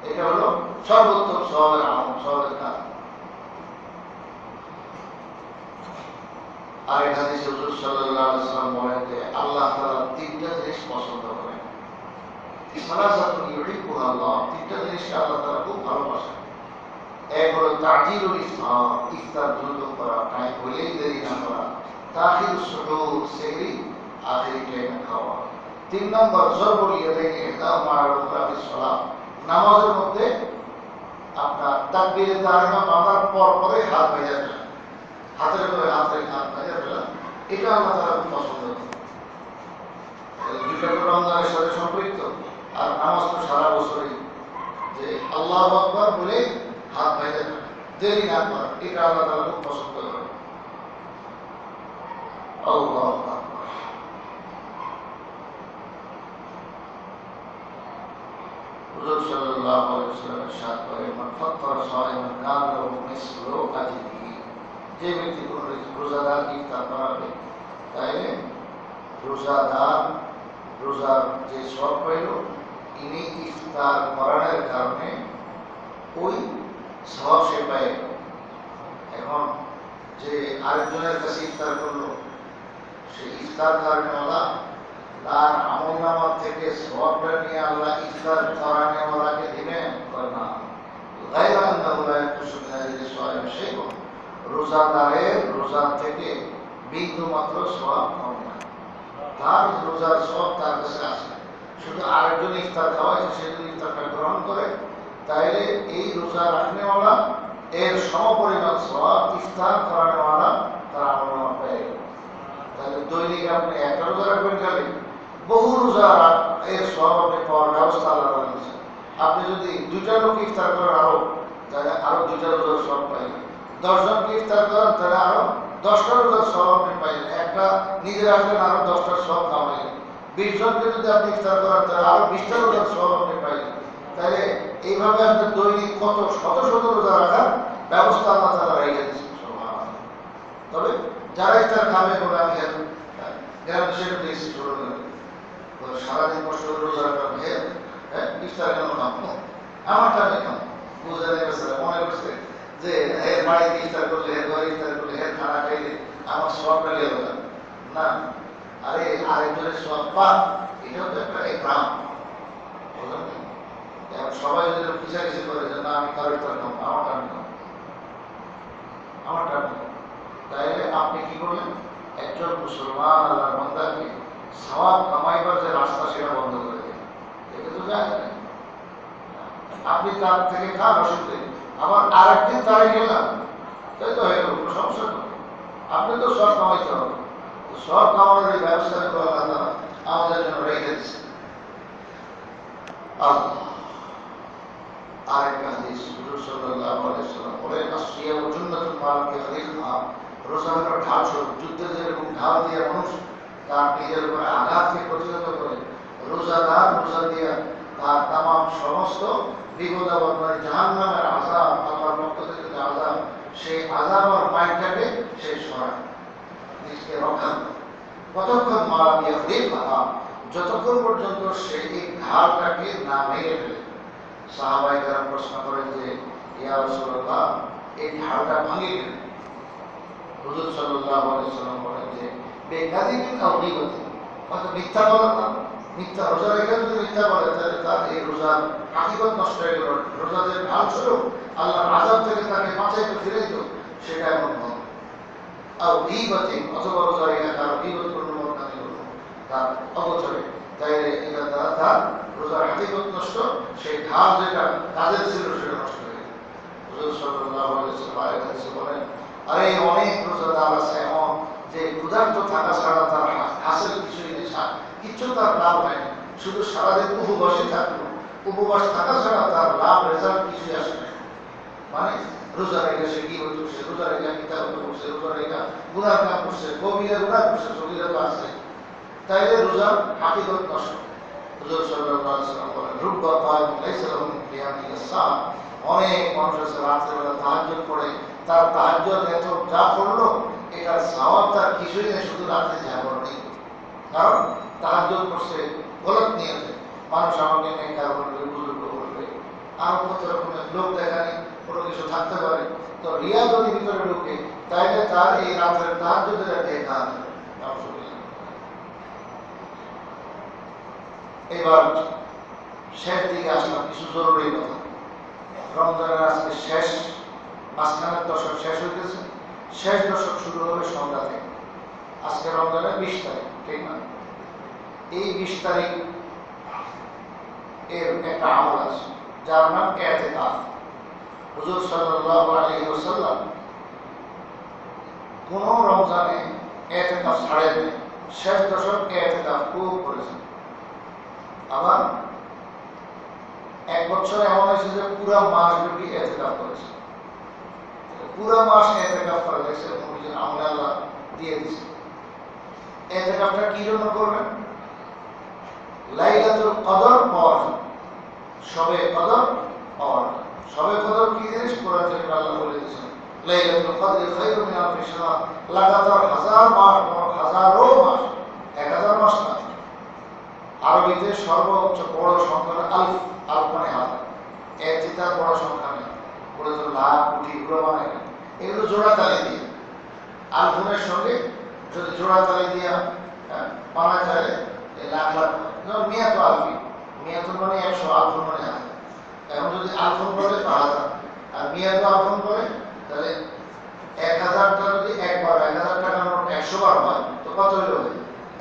এটা হলো সর্বোত্তম সওয়াবের আমল, সওয়াবের কাজ। আর এই হাদিসে হুজুর সাল্লাল্লাহু আলাইহি ওয়াসাল্লাম বলেন যে আল্লাহ তাআলা 3টা জিনিস পছন্দ করেন, সালাসাতুন ইউহিব্বুহা আল্লাহ, 3টা জিনিসকে আল্লাহ তাআলা খুব ভালোবাসেন। এক হলো তাজিলুল ইফতার, ইফতার দ্রুত করা, টাইম হলেই দেরি না করা। তাখিরুস সুহুর, সেহরি আখেরি টাইমে খাওয়া। 3 নম্বর যরবুল ইয়াদাইনি ইহদাহুমা আলা উখরা ফিস সালাত, নামাজের মধ্যে আপনার তাকবীরে তাহরিমা বাঁধার পর পরে হাত ভেজা ফেলা, হাতের উপরে হাত রেখে হাত ভেজা ফেলা, এটা আল্লাহ তাআলা খুব পছন্দ করেন। দুইটা তো রমজানের সাথে সম্পৃক্ত, আর নামাজ তো সারা বছরই, যে আল্লাহু আকবার বলে হাত ভেজা ফেলা, দেরি না করা, এটা আল্লাহ তাআলা খুব পছন্দ করেন। আল্লাহু আকবার। হুজুর সাল্লাল্লাহু আলাইহি ওয়াসাল্লাম ইরশাদ করেন মান ফাত্তারা সায়িমান কানা লাহু মিসলু আজরিহি, যে ব্যক্তি কোন রোজাদার ইফতার করাবে, তাইলে রোজাদার রোজার যে সওয়াব পাইল, ইনি ইফতার করানোর কারণে ওই সওয়াব সে পায়। এখন যে আরেকজনের কাছে ইফতার করলো, সেই ইফতার কারণেওয়ালা তার আমলনামা থেকে সওয়াবটা নিয়ে আল্লাহ ইফতার করানোওয়ালাকে দিবেন, করে না। গায়রা আন্নাহু লা ইয়াকুশু মিন আজরি সায়িম শাইউন, রোজাদারের রোজা থেকে বিন্দু মাত্র সওয়াব কম না। তার রোজার সওয়াব তার কাছে আসে। শুধু আরেকজন ইফতার খাওয়াইছে, সে যদি ইফতারটা গ্রহণ করে তাহলে এই রোজা রাখনেওয়ালা এর সমপরিমাণ সওয়াব ইফতার করানোওয়ালা তার আমল পেয়ে গেল। তাহলে দৈনিক আপনি একটা রোজা রাখবেন, খালি বহু রোজা এর সওয়াব আপনি পাওয়ার ব্যবস্থা আল্লাহ করে দিয়েছেন। আপনি যদি 2টা লোক ইফতার করেন তাহলে আরো 2টা রোজার সওয়াব পাইলেন। 10 জনকে ইফতার করেন তাহলে আরো 10টা রোজার সওয়াব আপনি পাইলেন। একটা নিজে রাখলেন, আরো 10টার সওয়াব কামাইলেন। 20 জনকে যদি আপনি ইফতার করেন তাহলে আরো 20টা রোজার সওয়াব আপনি পাইলেন। তাহলে এইভাবে আপনি দৈনিক কত শত শত রোজা রাখার ব্যবস্থা আল্লাহ তাআলা রেখে দিয়েছেন। তবে যারা ইফতার খাবে বলে আমি সেটা দেখছি ছোট সারাদিন কষ্ট করে রোজা রাখা ইফতার কেন খাবো, আমার টানে খাবো, বুঝে গেছে মনে করছে যে এর বাড়িতে ইফতার করলে, এর ঘরে ইফতার করলে, এর খানা খাইলে আমার সব মিলিয়ে হবে না। আরে আরেকজনের সব পান, এটাও তো একটা গ্রাম। সবাই যদি খিচাখিচি করে যে না আমি কারো ইফতার খাবো, আমার টানে খাবো, আমার টানে খাবো, তাইলে আপনি কি করলেন? একজন মুসলমান আল্লাহর বান্দাকে সওয়াব কামাইবার যে রাস্তা সেটা বন্ধ করে দিলেন। এটা তো যায় না। আপনি তার থেকে খান অসুবিধে, আবার আরেকদিন তারাই গেলাম, তাই তো হয়ে গেল, কোনো সমস্যা নেই। আপনি তো সব কামাইতে হবে, সব কামানোর এই ব্যবস্থা করে আল্লাহ আমাদের জন্য রেখে দিচ্ছে। আরেকটা হাদিস হুজুর সাল্লাল্লাহু আলাইহি ওয়াসাল্লাম বলেন, আসিয়াম জান্নাতুল মালকি খালিফা, রোজা হলো ঢাল স্বরূপ। যুদ্ধে যেরকম ঢাল দিয়ে মানুষ তার নিজের উপরে আঘাতকে প্রতিহত করে, রোজাদার রোজা দিয়ে তার তামাম সমস্ত বিপদ আপদ মানে জাহান্নামের আযাব, আল্লাহর পক্ষ থেকে যে আযাব, সেই আযাব আর মাইরটাকে সে সরায়, নিজকে রক্ষা করে। কতক্ষণ মারা দিয়ে খালিফা, যতক্ষণ পর্যন্ত সে এই ঢালটাকে না ভেঙে ফেলে। সাহাবায়ে কেরাম প্রশ্ন করেন যে ইয়া রাসূলুল্লাহ, এই ঢালটা ভাঙে গেল। হুজুর সাল্লাল্লাহু আলাইহি ওয়াসাল্লাম বলেন যে বেকাদিবিন আও গীবাতিন, হয়তো মিথ্যা বলা না, মিথ্যা রোজা রেখে যদি মিথ্যা বলে তাহলে তার এই রোজার হাকিকত নষ্ট হয়ে গেল। রোজা যে ঢাল ছিল আল্লাহর আযাব থেকে তাকে বাঁচাইতে ফিরাইত, সেটা এমন নয়। আর গীবাতিন, অথবা রোজা রেখে তার গীবত করলো, বদনামি করলো তার অগোচরে, তাইলে এটা দ্বারা তার রোজার হাকিকত নষ্ট, সেই ঢাল যেটা কাজের ছিল সেটা নষ্ট হয়ে গেল। হুজুর সাল্লাল্লাহু আলাইহি ওয়াসাল্লাম আরেক হাদিসে বলেন, আরে অনেক রোজাদার আছে এমন যে ক্ষুধার্ত থাকা ছাড়া তার হাসিল কিছুই নেই, কিচ্ছু তার লাভ হয়নি, শুধু সারাদিন উপবাসে থাকলো, উপবাস থাকা ছাড়া তার লাভ রেজাল্ট কিছুই আসে না। মানে রোজা রেখে সে কি করছে, রোজা রেখে মিথ্যা কথা করছে, রোজা রেখে গুনাহ কাজ করছে, কবিরা গুনাহ করছে, সগীরা তো আছে, তাইলে রোজার হাকিকত নষ্ট। হুজুর সাল্লাল্লাহু আলাইহি ওয়াসাল্লাম বলেন, রুব্বা কায়িমিন লাইসা লাহু মিন কিয়ামিহি সাম, অনেক মানুষ আছে রাত্রেবেলা তাহাজ্জুদ পড়ে, তার তাহাজ্জুদ এত যা পড়লো এটার সওয়াব তার কিছুই নেই, শুধু রাত্রে জাগরণ নেই। কারণ তাহাজ্জুদ করছে গলত নিয়েছে, মানুষ আমাকে নেককার বলবে, বুজুর্গ বলবে, আরো কত রকমের লোক দেখানি কোনো কিছু থাকতে পারে। তো রিয়া যদি ভিতরে ঢুকে তাইলে তার এই রাতের তাহাজ্জুদের দেখা। এবার শেষ দিকে আসলাম, কিছু জরুরি কথা। রমজানের আজকে শেষ, মাঝখানের দশক শেষ হয়ে গেছে, শেষ দশক শুরু হবে সন্ধ্যা থেকে। আজকে রমজানের 20 তারিখ, ঠিক না? এই 20 তারিখ এর একটা আমল আছে যার নাম ইতিকাফ। হুজুর সাল্লাল্লাহু আলাইহি ওয়াসাল্লাম কোন রমজানে ইতিকাফ ছাড়েননি, শেষ দশক ইতিকাফ খুব করেছেন। আবার এক বছর এমন হয়েছে যে পুরো মাস ব্যাপী ইতিকাফ করেছে, পুরো মাস ইতিকাফ করা গেছে, নবীজির আমলে আল্লাহ দিয়ে দিয়েছে। ইতিকাফটা কি জন্য করবেন? লাইলাতুল কদর পাওয়ার জন্য, শবে কদর পাওয়ার জন্য। শবে কদর কি জিনিস কোরআন শরীফে আল্লাহ বলে দিয়েছেন, লাইলাতুল কদর খায়রুম মিন আলফি শাহর, লাগাতার 1000 মাস, হাজারো মাস, 1000 মাস না। আরবিতে সর্বোচ্চ বড় সংখ্যা আলফ, আলফ মানে হাজার, এর চিন্তার বড় সংখ্যা নেই, বলে তো লাখ কোটি এগুলো মানে এগুলো জোড়া তালি দিয়ে, আলফুনের সঙ্গে যদি জোড়া তালি দিয়া বানা যায় লাখ লাখ। মিয়া তো আলফি, মিয়া তো মানে 100, আলফুন মানে হাজার। এখন যদি আলফুন বলে তো হাজার, আর মিয়া তো আলফুন বলে, তাহলে 1000টা যদি একবার 1000 টাকার নোট 100 বার হয় তো কত হলো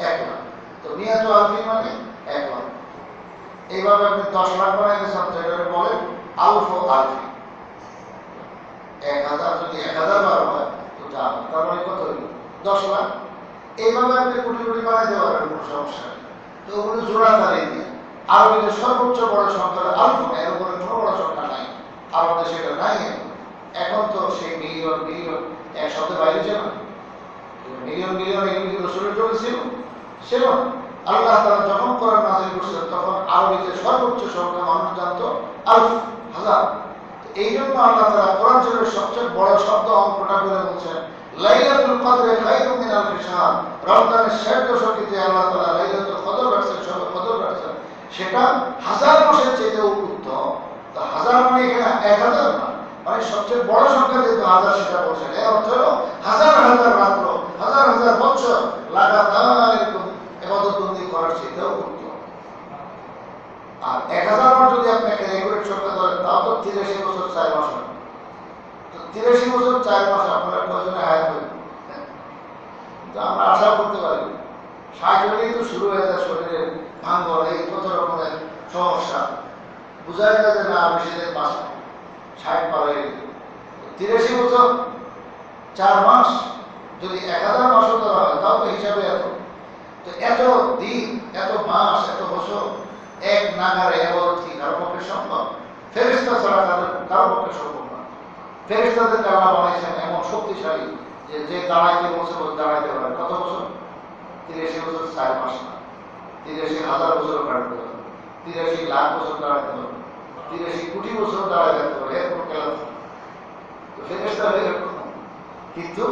1 লাখ। তো মিয়াতু আলফিন মানে 1 লাখ। এইভাবে আপনি 10 লাখ বানাইতেছেন, যেটাকে বলেন আলফ আলফি। 1000 যদি 1000 বার হয় তো তার মানে কত হইল 10 লাখ। এইভাবে আপনি কোটি কোটি বানাইতে পারবেন, কোনো সমস্যা নেই। তো ওগুলো জোড়া তালিয়ে দিয়ে আরবিতে সর্বোচ্চ বড় সংখ্যা আলফ, এর উপরে কোনো বড় সংখ্যা নাই। আমাদের সেটা নাই। এখন তো সেই মিলিয়ন মিলিয়ন এক শব্দে বাইরে ছিল না। মিলিয়ন মিলিয়ন এগুলো কি রসুলের যুগে ছিল? ছিল না। আল্লাহ তাআলা যখন কোরআন নাযিল করছেন তখন আরবিতে সর্বোচ্চ সংখ্যা মানুষ জানতো আলফ, হাজার। এই জন্য আল্লাহ তাআলা কোরআন শরীফের সবচেয়ে বড় শব্দ অঙ্কটা বলে বলছেন লাইলাতুল কদরে খায়রুম মিন আলফি শাহর। রমজানের শেষ দশকে যে আল্লাহ তাআলা লাইলাতুল কদর রাখছেন, সবে কদর রাখছেন, সেটা হাজার মাসের চেয়েও উত্তম। তো হাজার মানে এখানে 1000 না, মানে সবচেয়ে বড় সংখ্যা যেহেতু হাজার সেটা বলছেন। এর অর্থ হলো হাজার হাজার রাত্র, হাজার হাজার বছর লাগাতার এরকম ইবাদতবন্দি করার চেয়েও উত্তম। আর 1000 বার যদি আপনি একটা রেকর্ড সংখ্যা ধরেন তাও তো 83 বছর 4 মাস হয়। তো 83 বছর 4 মাস আপনারা কয়জনে হায়াত হইল? তো আমরা আশা করতে পারি 60 হলেই তো শুরু হয়ে যায় শরীরের ভাঙন, এই কত রকমের সমস্যা। বোঝা যায় যে না বেশি দিন বাঁচব, 60 পার হয়ে গেল। 83 বছর 4 মাস যদি 1000 মাসও ধরা হয় তাও তো হিসাবে এত। তো এত দিন, এত মাস, এত বছর এক নাগারে ইবাদত কি কারো পক্ষে সম্ভব? ফেরেশতা ছাড়া কারো পক্ষে সম্ভব না। ফেরেশতাদেরকে আল্লাহ বানাইছেন এমন শক্তিশালী যে যে দাঁড়াইতে বসে দাঁড়াইতে পারে। কত বছর? 83 বছর 4 মাস না, 83,000 বছর কাটতে পারে, 83 লাখ বছর দাঁড়াইতে পারে, 83 কোটি বছর দাঁড়ায় থাকতে পারে। এর কোনো খেলা থাকে? তো ফেরেশতারা এরকম। কিন্তু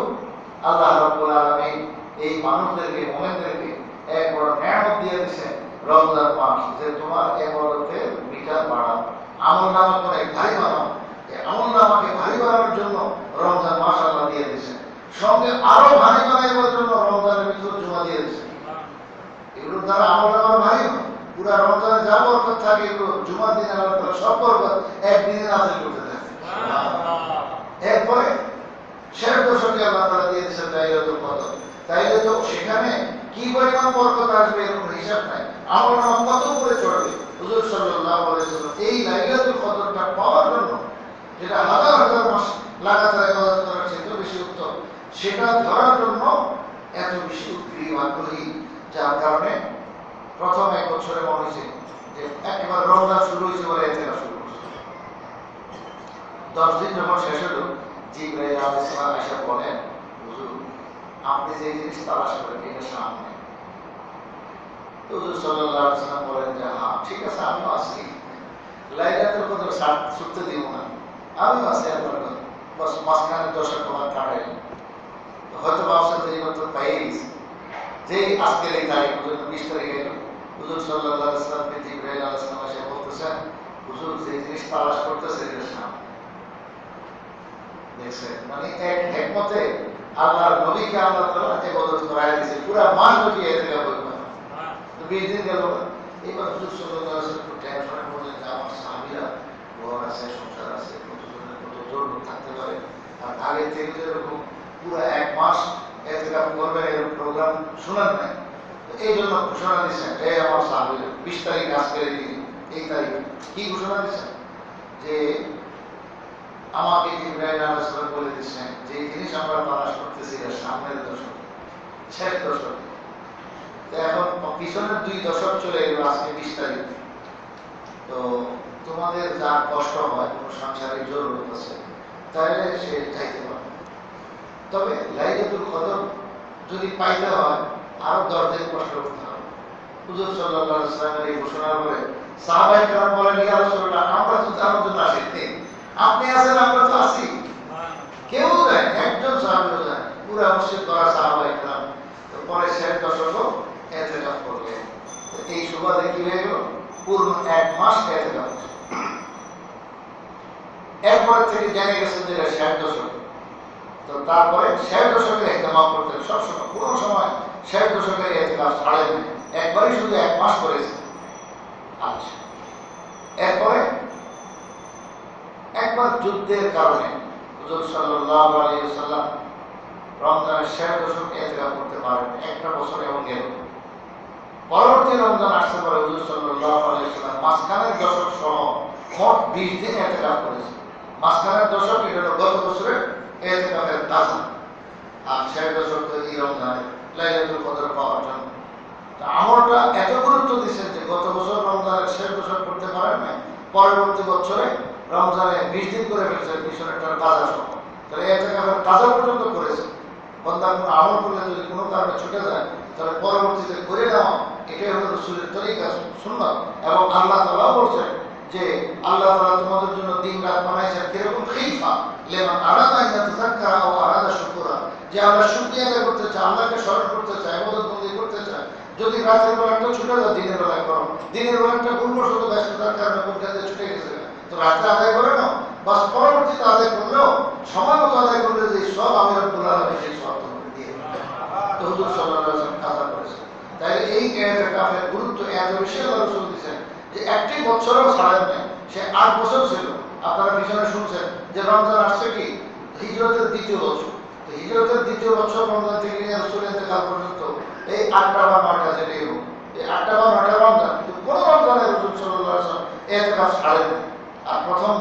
আল্লাহ রাব্বুল আলামিন এই মানুষদেরকে, মুমিনদেরকে এক বড় নিয়ামত দিয়ে দিয়েছেন রমজান মাস, যে তোমার ইবাদতের মিটার বাড়াও, আমলনামাকে অনেক ভারী বানাও। এই আমলনামাকে ভারী বানানোর জন্য রমজান মাস আল্লাহ দিয়ে দিয়েছেন। সঙ্গে আরো ভারী বানাইবার জন্য রমজানের ভিতর জমা দিয়ে দিয়েছেন। এগুলো দ্বারা আমলনামা ভারী হয়। পুরা রমজানে যা বরকত থাকে এগুলো জুমার দিনে আল্লাহ তাআলা সব বরকত একদিনে নাযিল করতে থাকে। এরপরে শেষ দশকে আল্লাহ তাআলা দিয়ে দিয়েছেন লাইলাতুল কদর। তাইলে তো সেখানে কি পরিমাণ বরকত আসবে এর কোনো হিসাব নাই। আমলনামা কত উপরে চড়বে। হুজুর সাল্লাল্লাহু আলাইহি ওয়াসাল্লাম এই লাইলাতুল কদরটা পাওয়ার জন্য, যেটা হাজার হাজার মাস লাগাতার ইবাদত করার চেয়ে বেশি উত্তম, সেটা ধরার জন্য এত বেশি উৎগ্রীব আগ্রহী, যার কারণে প্রথম 1 বছরে মনে হয়েছে যে একেবারে রমজান শুরু হয়েছে বলে এতে শুরু করছে। 10 দিন যখন শেষ হলো, জিবরাইল আলাইহিস সালাম এসে বলেন, হুজুর আপনি যে জিনিস তালাশ করেন এটা সামনে। তো হুজুর সাল্লাল্লাহু আলাইহি ওয়াসাল্লাম বলেন যে হ্যাঁ ঠিক আছে, আমিও আছি, লাইলাতুল কদর ছুটতে দিব না, আমিও আছি। আপনার বাস মাঝখানে 10 তোমার কাটাই হয়তো ভাবছেন যে এইবার তো পাই গেছি, যে আজকের এই তারিখ পর্যন্ত 20 তারিখে এলো। হুজুর সাল্লাল্লাহু আলাইহি ওয়াসাল্লামকে জিবরাইল আলাইহিস সালাম এসে বলতেছেন, হুজুর যে জিনিস তালাশ করতেছে এটা সামনে। দেখছেন, মানে এক হিকমতে আল্লাহর নবীকে আল্লাহ তাআলা ইবাদত করায় দিয়েছে পুরা মাস ব্যাপী এতেকাফ করবেন। তো 20 দিন গেল। এবার হুজুর সাল্লাল্লাহু আলাইহি ওয়াসাল্লাম একটু টেনশনে পড়লেন যে আমার সাহাবীরা ঘর আছে, সংসার আছে, কতজনের কত জরুরত থাকতে পারে। আর আগে থেকে যেরকম পুরো 1 মাস এতেকাফ করবেন এরকম প্রোগ্রাম শোনেন নাই। তো এই জন্য ঘোষণা দিয়েছেন, আমার সাহাবীরা 20 তারিখ আজকের এই তারিখ কি ঘোষণা দিয়েছেন যে আমাকে জিবরাইল আলাইহিস সালাম বলে দিয়েছেন যে জিনিস আমরা তালাশ করতেছি এর সামনের দশক, শেষ দশক। তো এখন পিছনের 2 দশক চলে গেল, আজকে 20 তারিখ। তো তোমাদের যা কষ্ট হয়, কোনো সাংসারিক জরুরত আছে, তাহলে সে চাইতে পারে। তবে লাইলাতুল কদর যদি পাইতে হয় আরো 10 দিন কষ্ট করতে হবে। হুজুর সাল্লাল্লাহু আলাইহি ওয়াসাল্লামের এই ঘোষণার পরে সাহাবায়ে কেরাম বলেন, ইয়া রাসূলুল্লাহ আমরা তো তার জন্য আসিনি, আপনি আছেন আমরা তো আছি। কেউ যায়, একজন সাহাবীও যায়, পুরা মসজিদ করা সাহাবায়ে কেরাম। তো পরে শেষ দশকও ইতিকাফ করলেন। এই সুবাদে কি হয়ে গেল, পূর্ণ 1 মাস ইতিকাফ। এরপরে থেকে জেনে গেছেন যে শেষ দশক। তো তারপরে শেষ দশকের ইহতিমাম করতেন সবসময়, কোনো সময় শেষ দশকের ইতিকাফ ছাড়েন না, একবারই শুধু 1 মাস করেছেন। আচ্ছা, এরপরে একবার যুদ্ধের কারণে হুজুর সাল্লাল্লাহু আলাইহি ওয়াসাল্লাম রমজানের শেষ দশক এতেকাফ করতে পারেন, একটা বছর এবং গেল। পরবর্তী রমজান আসতে পারে হুজুর সাল্লাল্লাহু আলাইহি ওয়াসাল্লাম মাঝখানের দশক সহ মোট 20 দিন এতেকাফ করেছে। মাঝখানের দশক এটা হলো গত বছরের এতেকাফের কাজা, আর শেষ দশক তো এই রমজানে লাইলাতুল কদর পাওয়ার জন্য। আমলটা এত গুরুত্ব দিচ্ছেন যে গত বছর রমজানের শেষ দশক করতে পারেন না, পরবর্তী বছরে রমজানে 20 দিন করে ফেলছেন পিছনেরটার কাজা সহ। তাহলে এতেকাফের কাজা পর্যন্ত করেছে। বন্দা কোনো আমল করলে যদি কোনো কারণে ছুটে যায় তাহলে পরবর্তীতে করে নেওয়া, এটাই হলো রাসূলের তরিকা, সুন্নাত। এবং আল্লাহ তাআলাও বলছেন যে আল্লাহ তাআলা তোমাদের জন্য দিন রাত বানাইছেন কিরকম খিফা লিমান আরাদা আন ইয়াতাযাক্কারা আও আরাদা শুকুরা, যে আল্লাহ শুকরিয়া আদায় করতে চায়, আল্লাহকে স্মরণ করতে চায়, ইবাদত বন্দেগী করতে চায়। যদি রাতের বেলাটা ছুটে যায় দিনের বেলায় করো, দিনের বেলাটা পূর্ণশত ব্যস্ততার কারণে কোনটাতে ছুটে গেছে তো রাতে আদায় করে নাও, বাস পরবর্তীতে আদায় করলেও সময় মতো আদায় করলে যে সব আমি রব্বুল আলামিন সেই সব তোমাকে দিয়ে তো হুজুর সাল্লাল্লাহু আলাইহি ওয়াসাল্লাম কাজা করেছে। তাই এই ইতিকাফের গুরুত্ব এত বেশি আল্লাহ রাসূল দিয়েছেন যে একটি বছরও ছাড়েন নাই। সে 8 বছর ছিল। আপনারা পিছনে শুনছেন যে রমজান আসছে কি হিজরতের দ্বিতীয় বছর। তো হিজরতের দ্বিতীয় বছর রমজান থেকে নিয়ে রাসূল ইন্তেকাল পর্যন্ত এই 8টা বা 9টা যেটাই হোক, এই 8টা বা 9টা রমজান, কিন্তু কোন রমজানে রাসূল সাল্লাল্লাহু আলাইহি ওয়াসাল্লাম ইতিকাফ ছাড়েন নাই। আর প্রথম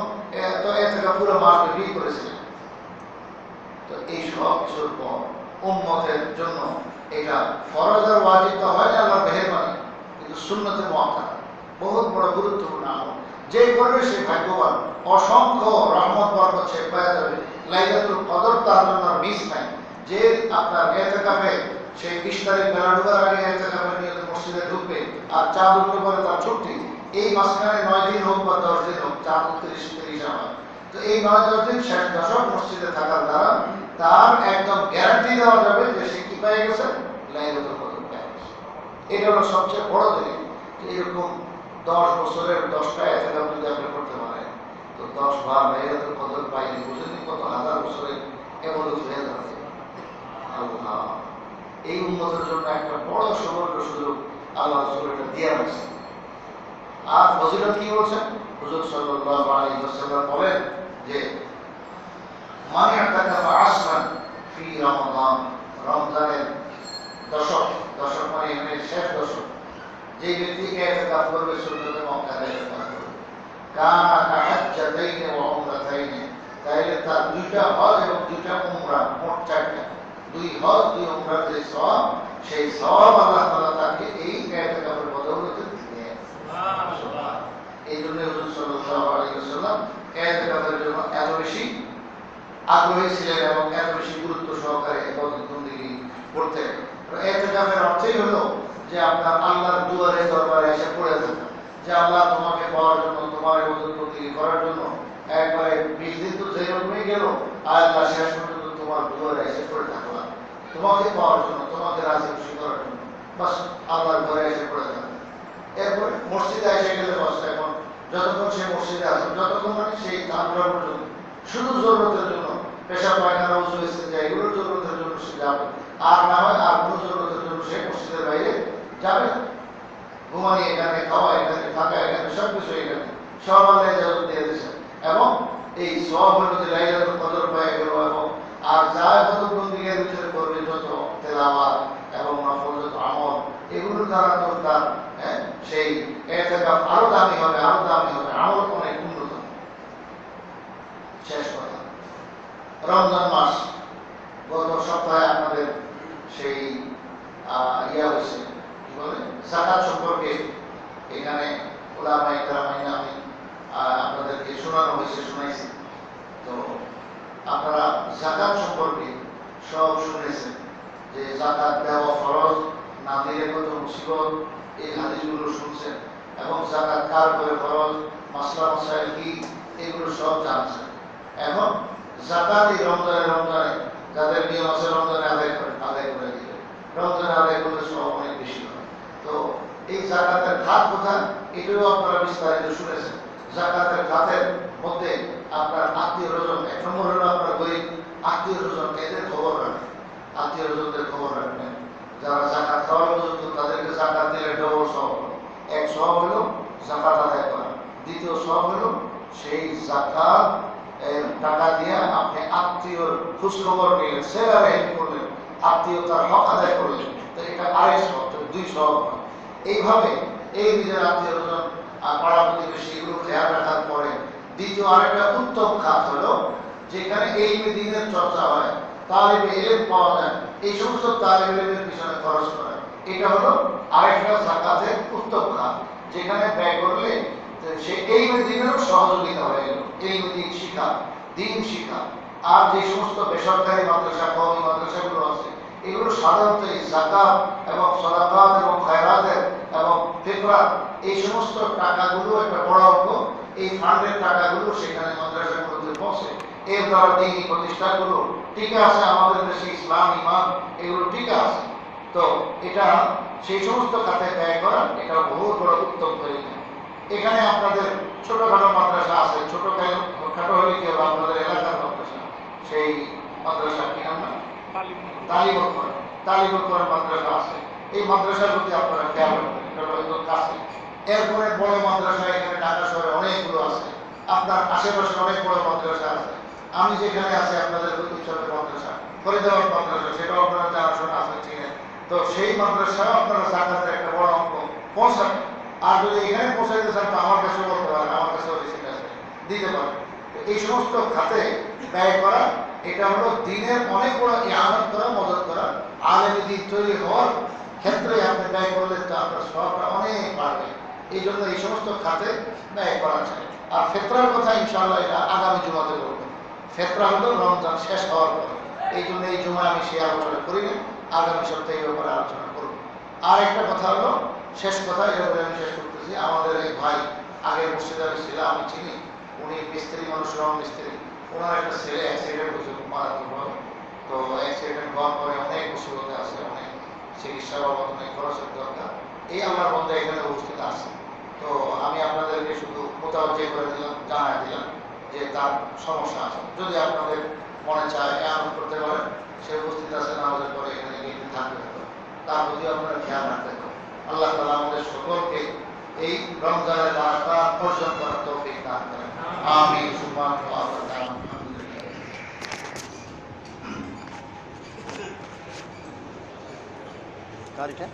তো ইতিকাফ পুরো মাস ব্যাপী করেছিলেন। তো এই সব কিছুর পর উম্মতের জন্য এটা ফরজ আর ওয়াজিব তো হয় না, আল্লাহর মেহেরবানি, কিন্তু সুন্নতে মুআক্কাদা বহুত বড় গুরুত্বপূর্ণ আমল। যে করবে সে ভাগ্যবান, অসংখ্য রহমত বরকত সে পেয়ে যাবে। লাইলাতুল কদর তার জন্য মিস নাই। যে আপনার ইতিকাফে সেই 20 তারিখ বেলা ডুবার আগে ইতিকাফের নিয়তে মসজিদে ঢুকবে আর চাঁদ উঠলে পরে তার ছুটি, এই মাঝখানে 9 দিন হোক বা 10 দিন হোক, চাঁদ 29 হয়, তো এই 9-10 দিন শেষ দশক মসজিদে থাকার দ্বারা তার একদম গ্যারান্টি দেওয়া যাবে যে সে কি পেয়ে গেছে, লাইলাতুল কদর পেয়ে গেছে। এটা হলো সবচেয়ে বড় জিনিস। এরকম 10 বছরের 10টা ইতিকাফ যদি আপনি করতে পারেন তো 10 বার লাইলাতুল কদর পাইলে বুঝেন কত হাজার বছরের ইবাদত হয়ে যাবে। আল্লাহ এই উম্মতের জন্য একটা বড় সুবর্ণ সুযোগ আল্লাহ রাসূল এটা দিয়ে রাখছেন। আর ফজিলত কি বলছেন হুজুর সাল্লাল্লাহু আলাইহি ওয়াসাল্লাম বলেন যে মান ইয়াতাকাফা আসরান ফি রমাদান, রমজানের দশক, দশক মানে এখানে শেষ দশক, যে ব্যক্তি ইতিকাফ করবে সুন্নতে মুআক্কাদা ইতিকাফ করবে, কানা কাহাজ্জাতাইনি ওয়া উমরাতাইনি, তাইলে তার 2টা হজ এবং 2টা উমরা, মোট 4টা, 2 হজ 2 উমরার যে সওয়াব, সেই সওয়াব আল্লাহ তাআলা তাকে এই ইতিকাফের বদৌলতে দিবেন। সুবহানাল্লাহ। এই জন্য হুজুর সাল্লাল্লাহু আলাইহি ওয়াসাল্লাম ইতিকাফের জন্য এত বেশি আগ্রহী ছিলেন এবং এত বেশি গুরুত্ব সহকারে ইবাদত বন্দেগী করতেন। ইতিকাফের অর্থই হলো যে আপনার আল্লাহর দুয়ারে দরবারে এসে পড়ে থাকা, যে আল্লাহ তোমাকে পাওয়ার জন্য, তোমার ইবাদত বন্দেগী করার জন্য একবারে 20 দিন তো যেরকমই গেল, আল্লাহ শেষ পর্যন্ত তোমার দুয়ারে এসে পড়ে থাকলাম তোমাকে পাওয়ার জন্য, তোমাকে রাজি খুশি করার জন্য, বাস আল্লাহর ঘরে এসে পড়ে থাকা। এরপরে মসজিদে এসে গেলে বাস এখন যতক্ষণ সে মসজিদে আসে, যতক্ষণ মানে সেই ধানগুলো পর্যন্ত শুধু জরুরতের জন্য, পেশা পায়খানা উজু ইস্তেঞ্জা এগুলোর জরুরতের জন্য সে যাবে, আর না হয় আর কোনো জরুরতের জন্য সে মসজিদের বাইরে যাবে না। ঘুমানি এখানে, খাওয়া এখানে, থাকা এখানে, সব কিছু এখানে, সব আল্লাহ ইজাজত দিয়ে দিয়েছেন। এবং এই সওয়াব হলো যে লাইলাতুল কদর পেয়ে গেল, এবং আর যা ইবাদত বন্দেগীর ভিতরে করবে যত তেলাওয়াত এবং নফল যত আমল, এগুলোর দ্বারা তো তার সেই ইতিকাফ আরো দামি হবে, আরো দামি হবে, আমল অনেক উন্নত। শেষ কথা, রমজান মাস গত সপ্তাহে আপনাদের সেই হয়েছে কি বলে যাকাত সম্পর্কে এখানে উলামায়ে কেরামের নামে আপনাদেরকে শোনানো হয়েছে, শোনাইছি। তো আপনারা যাকাত সম্পর্কে সব শুনেছেন যে যাকাত দেওয়া ফরজ, না দিলে কত মুসিবত, এই হাদিসগুলো শুনছেন, এবং যাকাত কার করে ফরজ, মাসলা মাসাইল কি, এগুলো সব জানছেন। এখন যাকাত এই রমজানে যাদের নিয়ম আছে রমজানে আদায় করে দিবে, রমজানে আদায় করলে সব অনেক বেশি হয়। তো এই যাকাতের খাত কোথায়, এটাও আপনারা বিস্তারিত শুনেছেন। যাকাতের খাতের মধ্যে আপনার আত্মীয় স্বজন, 1 নম্বর হলো আপনার গরিব আত্মীয় স্বজন, এদের খবর রাখেন, আত্মীয় স্বজনদের খবর রাখবেন। যারা যাকাত খাওয়ার পর্যন্ত তাদেরকে যাকাত দিলে ডবল সওয়াব। এক সওয়াব হলো যাকাত আদায় করা, দ্বিতীয় সওয়াব হলো সেই যাকাত টাকা দিয়ে আপনি আত্মীয়র খোঁজখবর নিলেন, সেভাবে হেল্প করলেন, আত্মীয়তার হক আদায় করলেন, তো এটা আড়াই সব, 200। এইভাবে এই নিজের আত্মীয় স্বজন পাড়া প্রতিবেশী এগুলো খেয়াল রাখার পরে দ্বিতীয় আরেকটা উত্তম খাত হলো যেখানে এই দিনের চর্চা হয়, তালিবে ইলম পাওয়া যায়, এই সমস্ত তালিবে ইলমের পিছনে খরচ করা, এটা হলো আরেকটা যাকাতের উত্তম খাত, যেখানে ব্যয় করলে সে এই দিনেরও সহযোগিতা হয়ে গেল, এই দিন শিক্ষা, দিন শিক্ষা। আর যে সমস্ত বেসরকারি মাদ্রাসা, কওমি মাদ্রাসাগুলো আছে, এগুলো সাধারণত এই যাকাত এবং সাদাকাত এবং খায়রাতের এবং ফিতরাত এই সমস্ত টাকাগুলো একটা বড় অঙ্ক, এই ফান্ডের টাকাগুলো সেখানে মাদ্রাসাগুলোতে পৌঁছে। এর দ্বারা দিনী প্রতিষ্ঠানগুলো টিকে আছে, আমাদের দেশে ইসলাম ইমান এগুলো টিকে আছে। তো এটা সেই সমস্ত খাতে ব্যয় করা, এটা বহুত বড় উত্তম তরিকা। এখানে আপনাদের ছোটখাটো মাদ্রাসা আছে, ছোটখাটো হলে কি হবে, আপনাদের এলাকার মাদ্রাসা, সেই মাদ্রাসা কি নাম না, তালিবুল কোরআন মাদ্রাসা আছে, এই মাদ্রাসার প্রতি আপনারা খেয়াল রাখবেন, এটা হয়তো কাছে। এরপরে বড় মাদ্রাসা এখানে ঢাকা শহরে অনেকগুলো আছে, আপনার আশেপাশে অনেক বড় মাদ্রাসা আছে। আমি যেখানে আছি আপনাদের উৎসবের মাদ্রাসা, ফরিদাবাদ মাদ্রাসা, সেটাও আপনারা জানাশোনা আছে, চিনেন। তো সেই মাদ্রাসাও আপনারা জাকাতের একটা বড় অঙ্ক পৌঁছান। আর যদি এখানে পৌঁছাইতে চান তো আমার কাছেও বলতে পারেন, আমার কাছেও রিসিট আছে, দিতে পারেন। এই সমস্ত খাতে ব্যয় করা, এটা হলো দিনের অনেক বড় ইআনাত করা, মদত করা। আলেমী দিন তৈরি হওয়ার ক্ষেত্রে আপনি ব্যয় করলে তো আপনার সবটা অনেক বাড়বে। এই জন্য এই সমস্ত খাতে ব্যয় করা চাই। আর ফেতরার কথা ইনশাআল্লাহ এটা আগামী জুমাতে বলবো। ফেতরা হলো রমজান শেষ হওয়ার পরে, এই জন্য এই জুমায় আমি সেই আলোচনা করি না, আগামী সপ্তাহে এই ব্যাপারে আলোচনা করবো। আর একটা কথা হলো, শেষ কথা, এটা বলে আমি শেষ করতেছি। আমাদের এই ভাই আগের মসজিদে ছিল, আমি চিনি, উনি মিস্ত্রি মানুষ, রং মিস্ত্রি। ওনার একটা ছেলে অ্যাক্সিডেন্ট হয়েছে খুব মারাত্মকভাবে। তো অ্যাক্সিডেন্ট হওয়ার পরে অনেক মুসিবতে আছে, অনেক চিকিৎসা বাবদ অনেক খরচের দরকার। এই আল্লাহর বন্ধু এখানে উপস্থিত আছে। তো আমি আপনাদেরকে শুধু মোতাবজ্জে করে দিলাম, জানাই দিলাম যে তার সমস্যা আছে। যদি আপনাদের মনে চায় এমন করতে পারেন, সে উপস্থিত আছে, নামাজের পরে এখানে গিয়ে থাকবে, তার প্রতি আপনারা খেয়াল রাখতে হবে। আল্লাহ তাআলা আমাদের সকলকে এই রমজানের রাস্তা অর্জন করার তৌফিক দান করেন। আমিন সুবহান আল্লাহ তাআলা। গাড়িটা